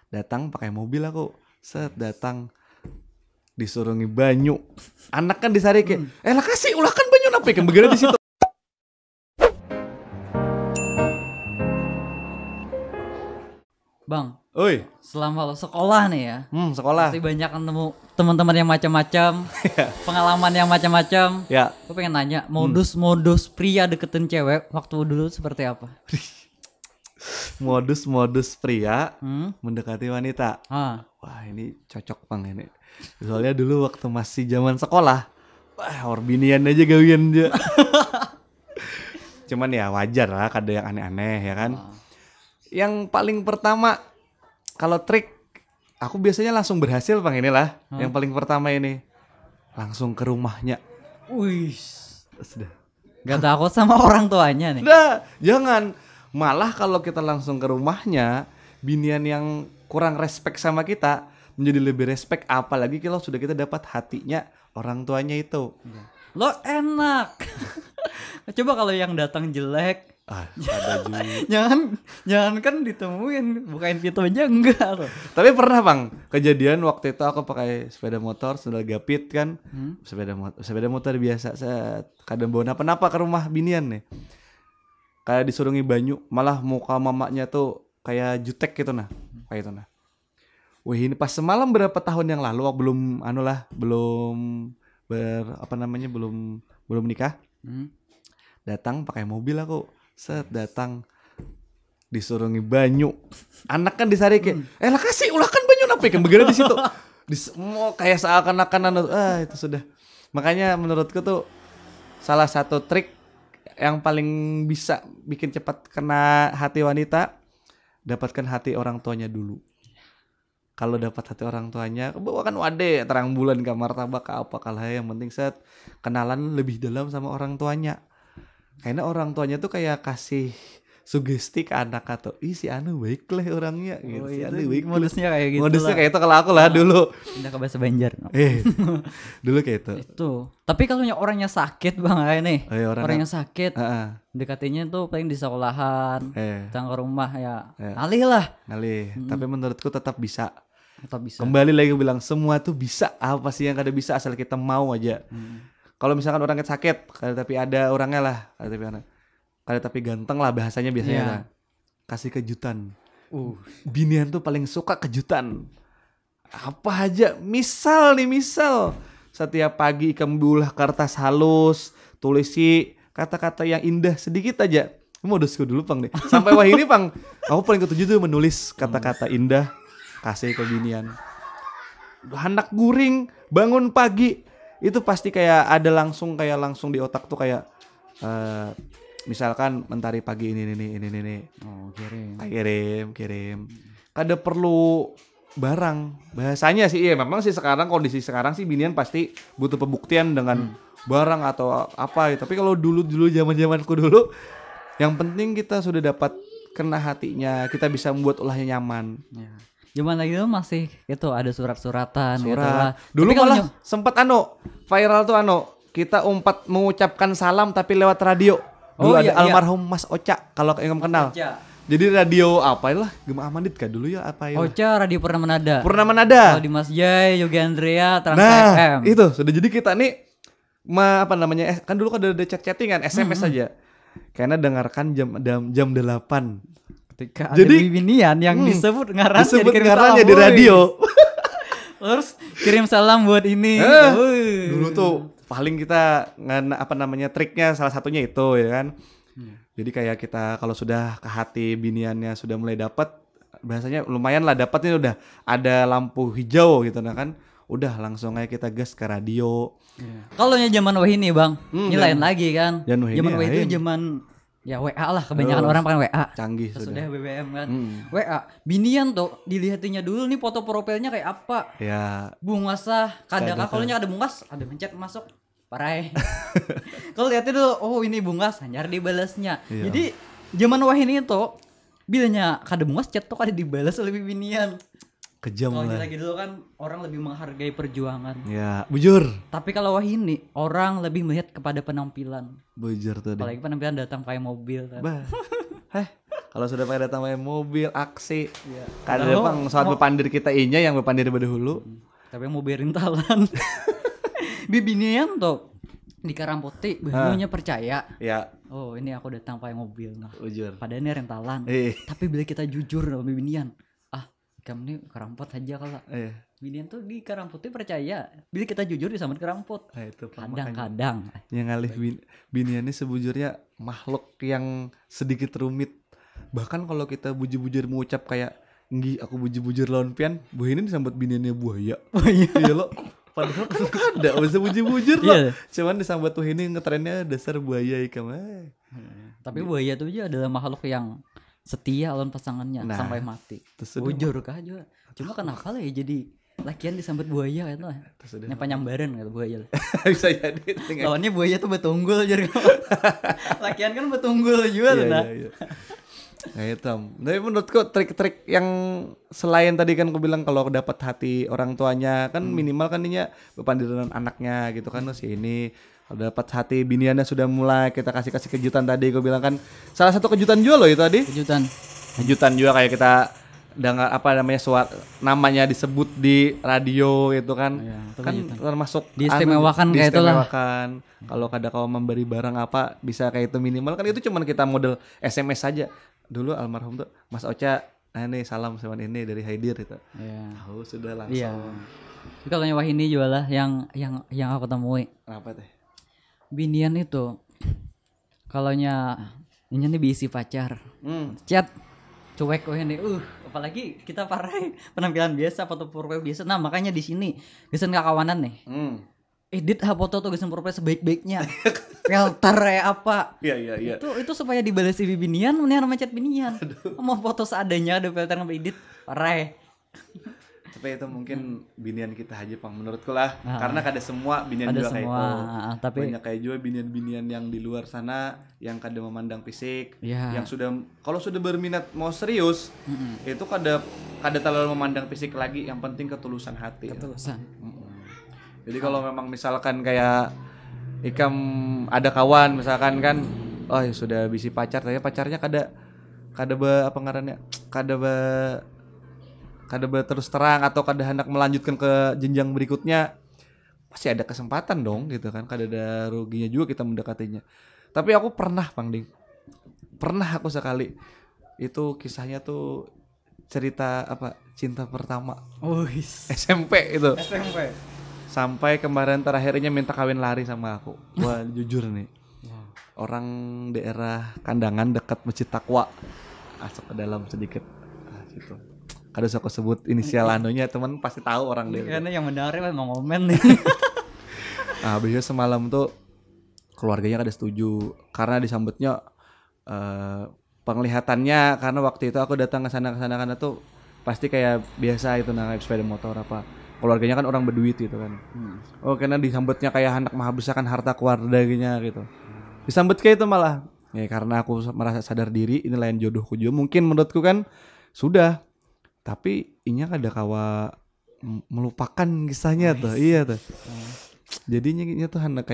Datang pakai mobil aku. Set datang disuruh banyu. Anak kan disari kayak, lah kasih ulah kan banyu nape kan begini di situ. Bang, Oi, selama lo sekolah nih ya, sekolah. pasti banyak nemu teman-teman yang macam-macam, pengalaman yang macam-macam. Ya, Gue pengen nanya, modus pria deketin cewek waktu dulu seperti apa? modus pria mendekati wanita. Wah, ini cocok Bang ini. Soalnya dulu waktu masih zaman sekolah, wah orbinian aja gawian aja. Cuman ya wajar lah, ada yang aneh-aneh ya kan. Yang paling pertama kalau trik aku biasanya langsung berhasil Bang inilah. Yang paling pertama ini langsung ke rumahnya. Wih, Sudah. gak takut sama orang tuanya nih? Udah, jangan. Malah kalau kita langsung ke rumahnya, binian yang kurang respect sama kita menjadi lebih respect, apalagi kalau sudah kita dapat hatinya orang tuanya itu. Lo enak. Coba kalau yang datang jelek, Ada juga. jangan kan ditemuin, bukain pintu aja enggak loh. Tapi pernah Bang, kejadian waktu itu aku pakai sepeda motor, sandal gapit kan. Sepeda motor biasa, set kadang bawa napa-napa ke rumah binian nih. Kayak disuruh banyu, malah muka mamanya tuh kayak jutek gitu nah. Kayak itu nah. Wih, ini pas semalam berapa tahun yang lalu, aku belum nikah. Datang pakai mobil aku. Set datang disuruh banyu. Anak kan disari kayak, lah kasih ulah kan banyu nape kan begini di situ. Mau kayak seakan-akan itu sudah. Makanya menurutku tuh salah satu trik yang paling bisa bikin cepat kena hati wanita, dapatkan hati orang tuanya dulu. Kalau dapat hati orang tuanya, bawa kan wade terang bulan ke martabak ke apa kalah, yang penting set kenalan lebih dalam sama orang tuanya. Karena orang tuanya tuh kayak kasih sugesti ke anak atau si Anu baik lah orangnya gitu. Si Anu baik. Modusnya kayak gitu. Modusnya kayak itu kalau aku lah dulu. Pindah ke bahasa Banjar. Dulu kayak itu. Itu. Tapi kalau orangnya sakit Bang kayak nih. Orangnya sakit. Dekatinya tuh paling di sekolahan. Datang ke rumah ya. Ngalih lah. Tapi menurutku tetap bisa. Tetap bisa. Kembali lagi bilang semua tuh bisa. Apa sih yang kada bisa asal kita mau aja. Kalau misalkan orangnya sakit, tapi ada orangnya lah, tapi ganteng lah bahasanya biasanya lah. Kasih kejutan. Binian tuh paling suka kejutan. Apa aja, misal setiap pagi kamu ulah kertas halus, tulisi kata-kata yang indah sedikit aja. Modusku dulu Bang nih. Sampai wah ini Bang, aku paling ketujuh tuh menulis kata-kata indah kasih ke binian. Hendak guring, bangun pagi, itu pasti kayak ada langsung di otak tuh kayak misalkan mentari pagi ini. Kirim. Kada perlu barang. Bahasanya sih memang sih sekarang kondisi sekarang sih binian pasti butuh pembuktian dengan barang atau apa. Tapi kalau dulu zaman-zamanku dulu, yang penting kita sudah dapat kena hatinya, kita bisa membuat ulahnya nyaman. Zaman lagi tuh masih itu ada surat-suratan gitu lah. Dulu malah sempat viral tuh kita mengucapkan salam tapi lewat radio. Dulu ada almarhum Mas Ocha kalau yang kenal. Jadi radio apa lah, Gema Amanit kah dulu ya apa ya? Ocha radio pernah menada. Kalau di Mas Jai, Yogi Andrea, Trans FM. Itu sudah jadi kita nih kan dulu kan ada chat-chattingan SMS aja. Karena dengarkan jam 8. Ketika ada binian yang disebut ngarannya di radio. Terus kirim salam buat ini. Dulu tuh paling kita triknya salah satunya itu ya kan. Jadi kayak kita kalau sudah ke hati biniannya sudah mulai dapat, bahasanya lumayan lah dapatnya udah ada lampu hijau gitu nah kan. Udah langsung aja kita gas ke radio. Kalau zaman Wahini Bang, ini lain lagi kan. Zaman Wahini itu zaman ya WA lah, kebanyakan orang pakai WA. Canggih sudah BBM kan. WA. Binian tuh dilihatinya dulu nih foto profilnya kayak apa. Ya. Bungas kadang kalau ada bungas, ada mencet masuk. Parai. Kalau lihatnya dulu, ini bungas, hanyar dibalasnya. Jadi zaman Wahini itu bilanya kada bungas chat tuh kada dibalas lebih binian. Kejam lah. Kalau lagi dulu kan orang lebih menghargai perjuangan. Ya, bujur. Tapi kalau Wahini orang lebih melihat kepada penampilan. Bujur tuh. Apalagi penampilan datang pakai mobil kan. Kalau sudah pada datang pakai mobil, aksi. Iya. Kada pang soal bepandir kita inya yang bepandir bedahulu. Tapi mau berintalan. Bibinian tuh di Karangputih, banyak percaya. Ya, Oh ini aku datang pakai mobil. Nah, ujur. padahal ini rentalan. Tapi bila kita jujur sama bibinian, kamu nih Karampot aja kalau. Binian tuh di Karangputih percaya. Bila kita jujur disambut Karamput. Itu Kadang-kadang. Yang ngalih binian ini sebujurnya makhluk yang sedikit rumit. Bahkan kalau kita bujur-bujur mengucap kayak nggih aku bujur-bujur lawan pian, buah ini disambut biniannya buaya. Iya lo. Padahal kan kada bisa bujur-bujur loh. Cuman disambut tuh ini ngetrennya dasar buaya ikam. Tapi buaya tuh juga adalah makhluk yang setia lawan pasangannya sampai mati. Bujur kah juga. Cuma kenapa lah ya jadi lakian disambut buaya itu? Yang penyambaran kata buaya. Bisa jadi. Lawannya buaya tuh betunggul jadi. Lakian kan betunggul juga tuh. Iya. Nah itu, tapi menurutku trik-trik yang selain tadi kan aku bilang kalau dapat hati orang tuanya kan minimal kan ini bepandiran anaknya gitu kan si ini kalau dapat hati biniannya sudah mulai kita kasih kejutan tadi aku bilang kan salah satu kejutan juga loh itu tadi kejutan juga kayak kita dengar apa namanya namanya disebut di radio gitu kan kan termasuk diistimewakan kayak itulah kalau kada kau memberi barang apa bisa kayak itu minimal kan itu cuman kita model SMS saja. Dulu almarhum tuh Mas Ocha nih salam sama ini dari Haidir itu. Tahu sudah langsung. Iya. Tapi kalau wah ini juga lah yang aku temui. Apa teh? Binian itu kalau ini nih diisi pacar. Chat cuek wah ini. Apalagi kita parai penampilan biasa, foto profil biasa. Nah, makanya di sini gesen kakawanan nih. Edit foto tuh gesen profil sebaik-baiknya. Filter kayak apa? Iya. Itu supaya dibalas si binian, mendingan sama chat binian. Mau foto seadanya ada filter sama edit, parah. Tapi itu mungkin binian kita aja pang menurutku lah. Karena kada semua binian juga kayak itu. Tapi banyak kayak juga binian-binian yang di luar sana yang kada memandang fisik, yang kalau sudah berminat mau serius, itu kada terlalu memandang fisik lagi, yang penting ketulusan hati. Jadi kalau memang misalkan kayak ikam ada kawan misalkan kan sudah bisi pacar tapi pacarnya kada apa ngarannya kada terus terang atau kada hendak melanjutkan ke jenjang berikutnya pasti ada kesempatan dong gitu kan, kada ada ruginya juga kita mendekatinya. Tapi aku pernah aku sekali itu kisahnya tuh cerita apa cinta pertama SMP itu sampai kemarin terakhirnya minta kawin lari sama aku. Wah jujur nih orang daerah Kandangan dekat Masjid Taqwa masuk ke dalam sedikit situ. Kadang aku sebut inisial anunya teman pasti tahu orang dia. Karena yang menarik mau ngomen nih. Biasanya semalam tuh keluarganya kada setuju karena disambutnya penglihatannya karena waktu itu aku datang ke sana karena tuh pasti kayak biasa itu naik sepeda motor apa. Keluarganya kan orang berduit gitu kan. Karena disambutnya kayak hendak menghabiskan harta keluarganya gitu. Disambut kayak itu malah. Ya karena aku merasa sadar diri ini lain jodohku juga. Mungkin menurutku kan sudah. Tapi inya kada kawa melupakan kisahnya tuh. Iya tuh. Jadinya tuh hendak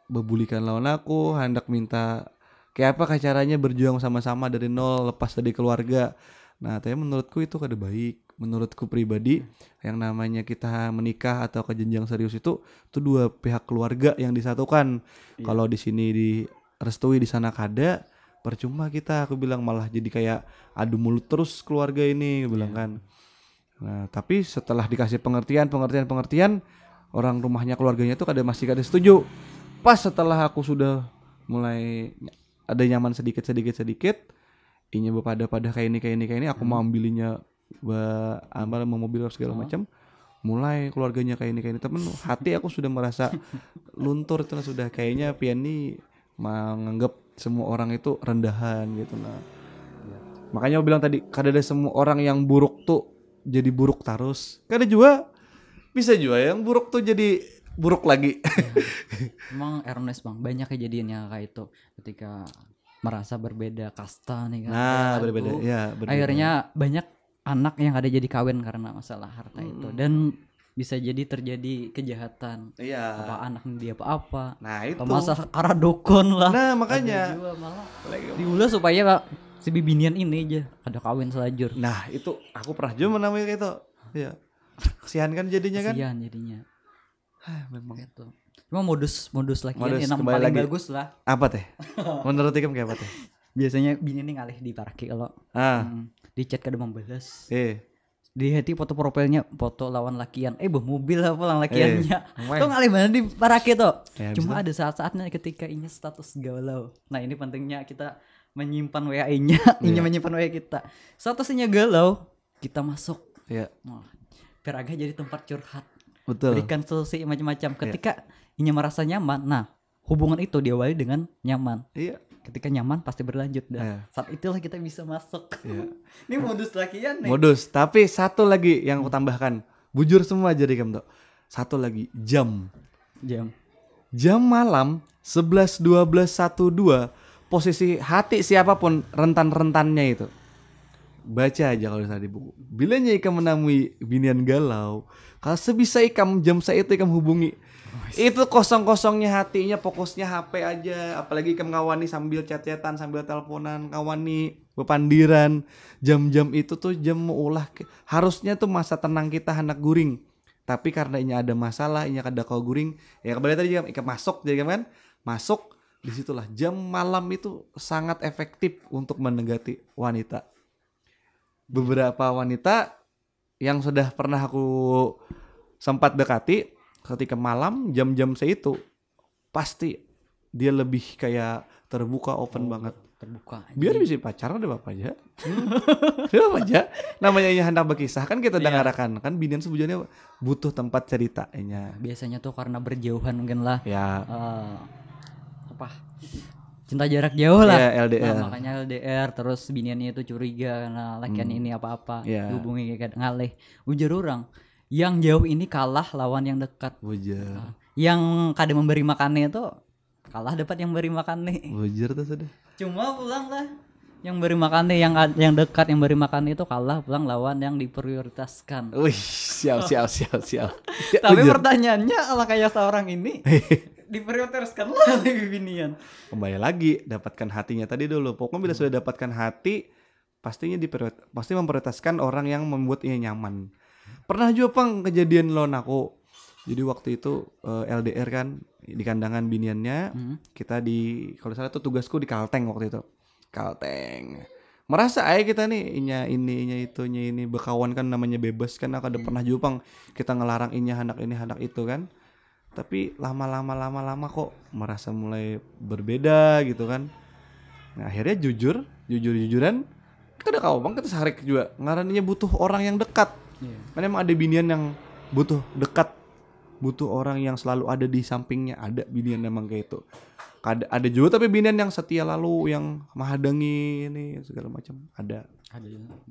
bebulikan lawan aku, hendak minta kayak apa caranya berjuang sama-sama dari nol lepas dari keluarga. Nah, tapi menurutku itu kada baik. Menurutku pribadi yang namanya kita menikah atau ke jenjang serius itu dua pihak keluarga yang disatukan. Kalau di sini direstui di sana kada, percuma kita aku bilang malah jadi kayak adu mulut terus keluarga ini bilang kan. Nah, tapi setelah dikasih pengertian orang rumahnya keluarganya itu masih kada setuju. Pas setelah aku sudah mulai ada nyaman sedikit inya pada kayak ini aku mau ambilinya mau mobil segala macam mulai keluarganya kayak ini temen hati aku sudah merasa luntur itu sudah kayaknya pian nih menganggap semua orang itu rendahan gitu nah. Makanya aku bilang tadi kada ada semua orang yang buruk tuh jadi buruk terus, kada juga bisa juga yang buruk tuh jadi buruk lagi. Emang Ernest bang banyak kejadiannya kayak itu ketika merasa berbeda kasta nih kan. Nah, berbeda. Akhirnya banyak anak yang ada jadi kawin karena masalah harta itu dan bisa jadi terjadi kejahatan. Apa anak dia apa. Nah, itu. Atau masalah karadokon lah. Nah, makanya malah diulas supaya Si bibinian ini aja ada kawin selajur. Nah itu aku pernah juga namanya kayak itu. Iya. Kasihan kan jadinya kan. Kasihan jadinya. Memang Gitu. Cuma modus lakian Modus, yang kembali paling lagi. bagus lah. apa teh? Menurut Ikam kayak apa teh? Biasanya bini ini ngalih di paraki kalau di chat kada membalas. Di hati foto profilnya foto lawan lakian. Bawa mobil apa lang lakiannya. Tuh ngalih banget di paraki tuh. Ya, Cuma ada saat-saatnya ketika inya status galau. Nah ini pentingnya kita menyimpan WA-nya, inya menyimpan WA kita. Statusnya galau, kita masuk. Iya. Biar agak jadi tempat curhat. Betul. Berikan solusi macam-macam. Ketika inya merasa nyaman, nah hubungan itu diawali dengan nyaman. Iya. Ketika nyaman pasti berlanjut dah. Iya. Saat itulah kita bisa masuk. Iya. Ini modus lakian nih. Modus. Tapi satu lagi yang aku tambahkan, bujur semua jadi Ikam tuh. Satu lagi jam. Jam malam 11, 12, 1, 2 posisi hati siapapun rentan-rentannya itu. Baca aja kalau misalnya di buku. Bilanya Ikam menemui binian galau, kalau sebisa Ikam jam saya itu Ikam hubungi. Itu kosong-kosongnya hatinya, fokusnya HP aja. Apalagi Ikam ngawani sambil chat-chatan, sambil teleponan, ngawani bepandiran. Jam-jam itu tuh jam ulah harusnya tuh masa tenang kita hendak guring. Tapi karena ini ada masalah, ini kada kau guring, ya kembali tadi Ikam masuk, jadi kan masuk. Disitulah jam malam itu sangat efektif untuk mendekati wanita. Beberapa wanita yang sudah pernah aku sempat dekati, ketika malam jam-jam seitu pasti dia lebih kayak terbuka, open banget. Terbuka. Biar bisa pacaran ada apa aja. Ada apa aja. Namanya hendak berkisah kan kita udah ngarakan kan binian sebujurnya butuh tempat ceritanya. Biasanya tuh karena berjauhan mungkin lah. Ya. Cinta jarak jauh lah. Ya, LDR. Nah, makanya LDR terus biniannya itu curiga karena lakian ini apa-apa. Dihubungi kayak ngalih. Ujar orang yang jauh ini kalah lawan yang dekat. Ujar. Yang kada memberi makannya itu kalah dapat yang beri makannya. Ujar tuh sudah. Cuma pulang lah yang beri makannya yang dekat yang beri makannya itu kalah pulang lawan yang diprioritaskan. Wih, siap. Tapi pertanyaannya ala kayak seorang ini diprioritaskan lah lebih binian. Kembali lagi dapatkan hatinya tadi dulu. Pokoknya bila sudah dapatkan hati, pastinya pasti memprioritaskan orang yang membuat ia nyaman. Pernah juga Pang kejadian lawan aku. Jadi waktu itu LDR kan di kandangan biniannya. Kita kalau salah tuh tugasku di Kalteng waktu itu. Kalteng. Merasa aja kita nih inya ini berkawan kan namanya bebas kan. Ada pernah juga Pang kita ngelarang inya anak itu kan. Tapi lama kok merasa mulai berbeda gitu kan. Nah akhirnya jujuran kita udah kawan Bang, kita sehari juga ngaraninya butuh orang yang dekat. Kan emang ada binian yang butuh dekat, butuh orang yang selalu ada di sampingnya. Ada binian emang kayak itu. Ada juga tapi binian yang setia lalu, yang menghadangi ini segala macam. Ada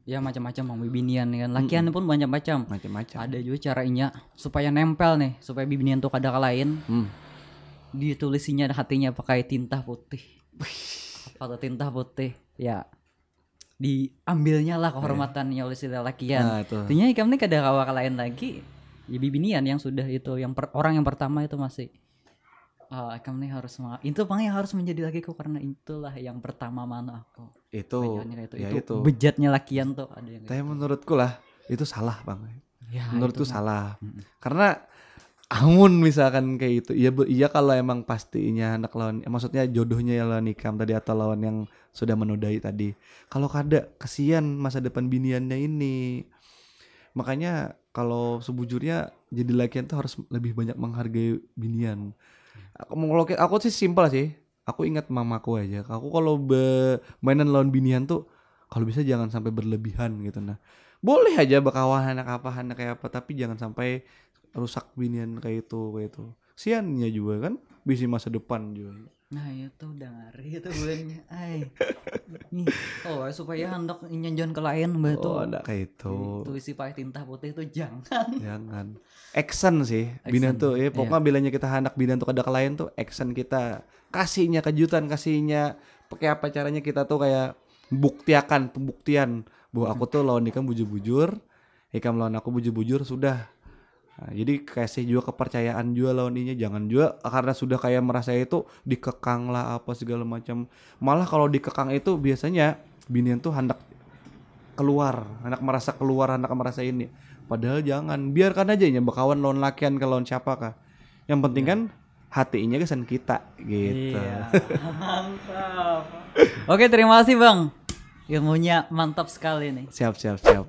ya macam-macam Bang bibinian kan. Lakian pun macam-macam. Ada juga caranya supaya nempel nih, supaya bibinian tuh kada kalahin. Ditulisinya hatinya pakai tinta putih. Atau tinta putih. Ya. Diambilnya lah kehormatannya oleh si lakian. Artinya Ikam nih kada kawa kalahin lagi. Ya bibinian yang sudah itu orang yang pertama itu masih Ikam nih harus itu Bang yang harus menjadi lakiku karena itulah yang pertama mana aku. Itu bejatnya lakian tuh ada yang. Tapi menurutku lah itu salah Bang. Ya, menurutku salah. Karena amun misalkan kayak itu, iya kalau emang pastinya anak lawan, maksudnya jodohnya ya lawan Ikam tadi atau lawan yang sudah menodai tadi. Kalau kada kasihan masa depan biniannya ini. Makanya kalau sebujurnya jadi lakian tuh harus lebih banyak menghargai binian. Aku sih simpel sih. Aku ingat mamaku aja. Aku kalau mainan lawan binian tuh kalau bisa jangan sampai berlebihan gitu. Nah, boleh aja berkawan anak kayak apa, tapi jangan sampai rusak binian kayak itu. Siannya juga kan bisa masa depan juga. Nah itu udah ngari itu bulannya. Nih, supaya hendak nyanjan ke lain betul. Enggak kayak itu. Tulis pakai tinta putih itu jangan. Action sih. Binian tuh pokoknya bilanya kita hendak binian tuh kada ke lain tuh action kita. Kasihnya kejutan, kasihnya pakai apa caranya kita tuh kayak pembuktian bahwa aku tuh lawan Ikam bujur-bujur, Ikam lawan aku bujur-bujur sudah. Nah, jadi kasih juga kepercayaan juga lawan ini, jangan juga karena sudah kayak merasa itu dikekang lah apa segala macam. Malah kalau dikekang itu biasanya binian tuh hendak keluar, hendak merasa ini. Padahal jangan, biarkan aja nya bakawan lawan lakian ke lawan siapa kah. Yang penting kan hatinya kesan kita gitu. Iya. Mantap. Oke, terima kasih Bang. Ilmunya mantap sekali nih. Siap.